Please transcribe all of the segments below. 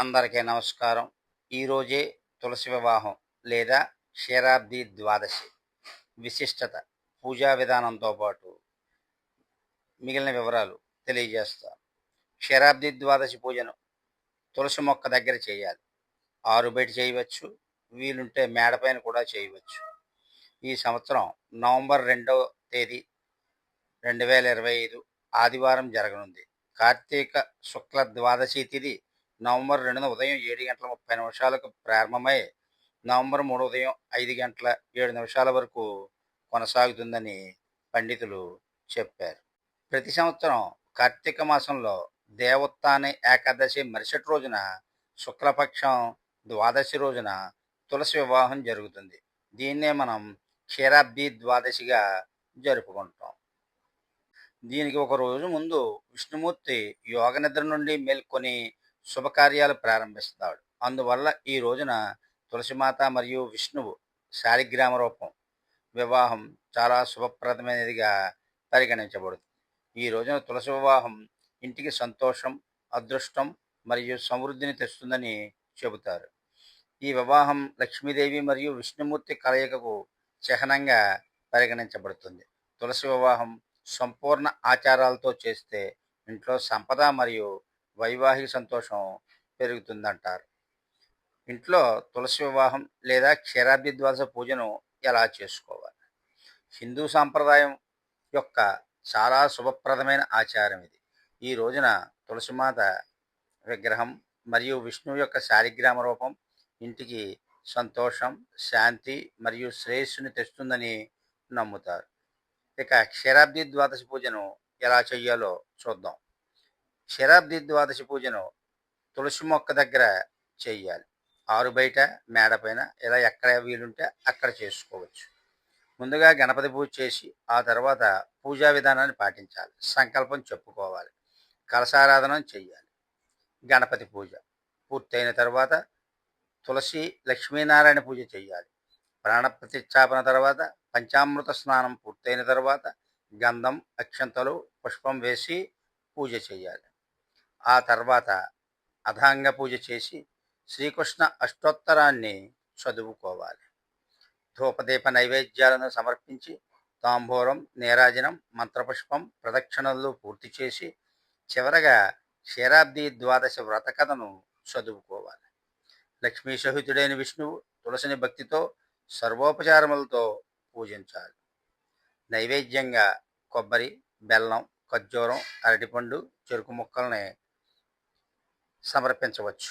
అందరికీ నమస్కారం. ఈరోజే తులసి వివాహం లేదా క్షీరాబ్ది ద్వాదశి విశిష్టత, పూజా విధానంతో పాటు మిగిలిన వివరాలు తెలియజేస్తాను. క్షీరాబ్ది ద్వాదశి పూజను తులసి మొక్క దగ్గర చేయాలి. ఆరు బయట చేయవచ్చు, వీలుంటే మేడపైన కూడా చేయవచ్చు. ఈ సంవత్సరం నవంబర్ 2వ తేదీ 2025 ఆదివారం జరగనుంది. కార్తీక శుక్ల ద్వాదశి తిథి నవంబర్ 2న ఉదయం 7:30 ప్రారంభమై నవంబర్ 3 ఉదయం 5:07 వరకు కొనసాగుతుందని పండితులు చెప్పారు. ప్రతి సంవత్సరం కార్తీక మాసంలో దేవోత్థాన ఏకాదశి మరుసటి రోజున శుక్లపక్షం ద్వాదశి రోజున తులసి వివాహం జరుగుతుంది. దీన్నే మనం క్షీరాబ్ది ద్వాదశిగా జరుపుకుంటాం. దీనికి ఒక రోజు ముందు విష్ణుమూర్తి యోగ నిద్ర నుండి మేల్కొని శుభకార్యాలు ప్రారంభిస్తాడు. అందువల్ల ఈ రోజున తులసిమాత మరియు విష్ణువు శాలిగ్రామ రూపం వివాహం చాలా శుభప్రదమైనదిగా పరిగణించబడుతుంది. ఈ రోజున తులసి వివాహం ఇంటికి సంతోషం, అదృష్టం మరియు సమృద్ధిని తెస్తుందని చెబుతారు. ఈ వివాహం లక్ష్మీదేవి మరియు విష్ణుమూర్తి కలయికకు చిహ్నంగా పరిగణించబడుతుంది. తులసి వివాహం సంపూర్ణ ఆచారాలతో చేస్తే ఇంట్లో సంపద మరియు వైవాహిక సంతోషం పెరుగుతుందంటారు. ఇంట్లో తులసి వివాహం లేదా క్షీరాబ్ది ద్వాదశ పూజను ఎలా చేసుకోవాలి? హిందూ సాంప్రదాయం యొక్క చాలా శుభప్రదమైన ఆచారం ఇది. ఈ రోజున తులసిమాత విగ్రహం మరియు విష్ణువు యొక్క శాలిగ్రామ రూపం ఇంటికి సంతోషం, శాంతి మరియు శ్రేయస్సుని తెస్తుందని నమ్ముతారు. ఇక క్షీరాబ్ది ద్వాదశి పూజను ఎలా చేయాలో చూద్దాం. క్షీరాబ్ది ద్వాదశి పూజను తులసి మొక్క దగ్గర చేయాలి. ఆరు బయట, మేడపైన ఇలా ఎక్కడ వీలుంటే అక్కడ చేసుకోవచ్చు. ముందుగా గణపతి పూజ చేసి ఆ తర్వాత పూజా విధానాన్ని పాటించాలి. సంకల్పం చెప్పుకోవాలి. కలశారాధన చెయ్యాలి. గణపతి పూజ పూర్తయిన తర్వాత తులసి లక్ష్మీనారాయణ పూజ చేయాలి. ప్రాణ ప్రతిష్టాపన తర్వాత పంచామృత స్నానం పూర్తయిన తర్వాత గంధం, అక్షంతలు, పుష్పం వేసి పూజ చేయాలి. ఆ తర్వాత అథాంగ పూజ చేసి శ్రీకృష్ణ అష్టోత్తరాన్ని చదువుకోవాలి. ధూపదీప నైవేద్యాలను సమర్పించి తాంబూలం, నీరాజనం, మంత్రపుష్పం, ప్రదక్షిణలు పూర్తి చేసి చివరగా క్షీరాబ్ది ద్వాదశి వ్రత కథను చదువుకోవాలి. లక్ష్మీ సహితుడైన విష్ణువు తులసిని భక్తితో సర్వోపచారములతో పూజించాలి. నైవేద్యంగా కొబ్బరి, బెల్లం, ఖర్జూరం, అరటిపండు, చెరుకు ముక్కల్ని సమర్పించవచ్చు.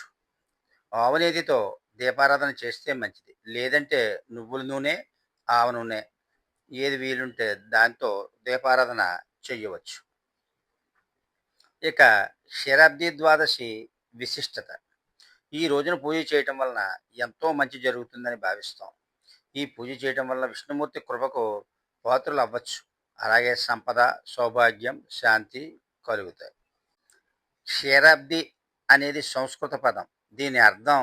ఆవునేతితో దీపారాధన చేస్తే మంచిది. లేదంటే నువ్వుల నూనె, ఆవ నూనె ఏది వీలుంటే దాంతో దీపారాధన చేయవచ్చు. ఇక క్షీరాబ్ది ద్వాదశి విశిష్టత. ఈ రోజున పూజ చేయటం వలన ఎంతో మంచి జరుగుతుందని భావిస్తాం. ఈ పూజ చేయటం వల్ల విష్ణుమూర్తి కృపకు పాత్రులు అవ్వచ్చు. అలాగే సంపద, సౌభాగ్యం, శాంతి కలుగుతాయి. క్షీరాబ్ది అనేది సంస్కృత పదం. దీని అర్థం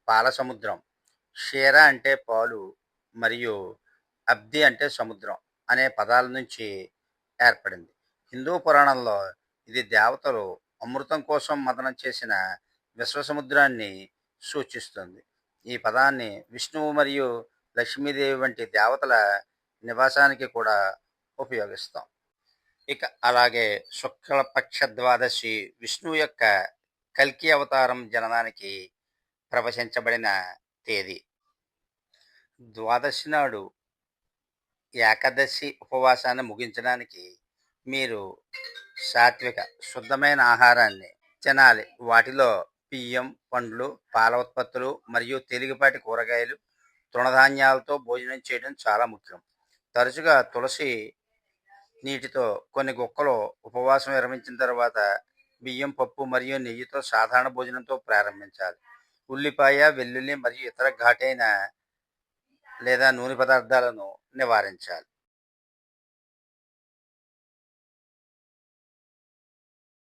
పాల సముద్రం. క్షీర అంటే పాలు మరియు అబ్ది అంటే సముద్రం అనే పదాల నుంచి ఏర్పడింది. హిందూ పురాణంలో ఇది దేవతలు అమృతం కోసం మదనం చేసిన విశ్వసముద్రాన్ని సూచిస్తుంది. ఈ పదాన్ని విష్ణువు మరియు లక్ష్మీదేవి వంటి దేవతల నివాసానికి కూడా ఉపయోగిస్తాం. ఇక అలాగే శుక్లపక్ష ద్వాదశి విష్ణువు యొక్క కల్కి అవతారం జననానికి ప్రవచించబడిన తేదీ. ద్వాదశి నాడు ఏకాదశి ఉపవాసాన్ని ముగించడానికి మీరు సాత్విక శుద్ధమైన ఆహారాన్ని తినాలి. వాటిలో బియ్యం, పండ్లు, పాల ఉత్పత్తులు మరియు తేలికపాటి కూరగాయలు, తృణధాన్యాలతో భోజనం చేయడం చాలా ముఖ్యం. తరచుగా తులసి నీటితో కొన్ని గుక్కలు ఉపవాసం విరమించిన తర్వాత బియ్యం, పప్పు మరియు నెయ్యితో సాధారణ భోజనంతో ప్రారంభించాలి. ఉల్లిపాయ, వెల్లుల్లి మరియు ఇతర ఘాటైన లేదా నూనె పదార్థాలను నివారించాలి.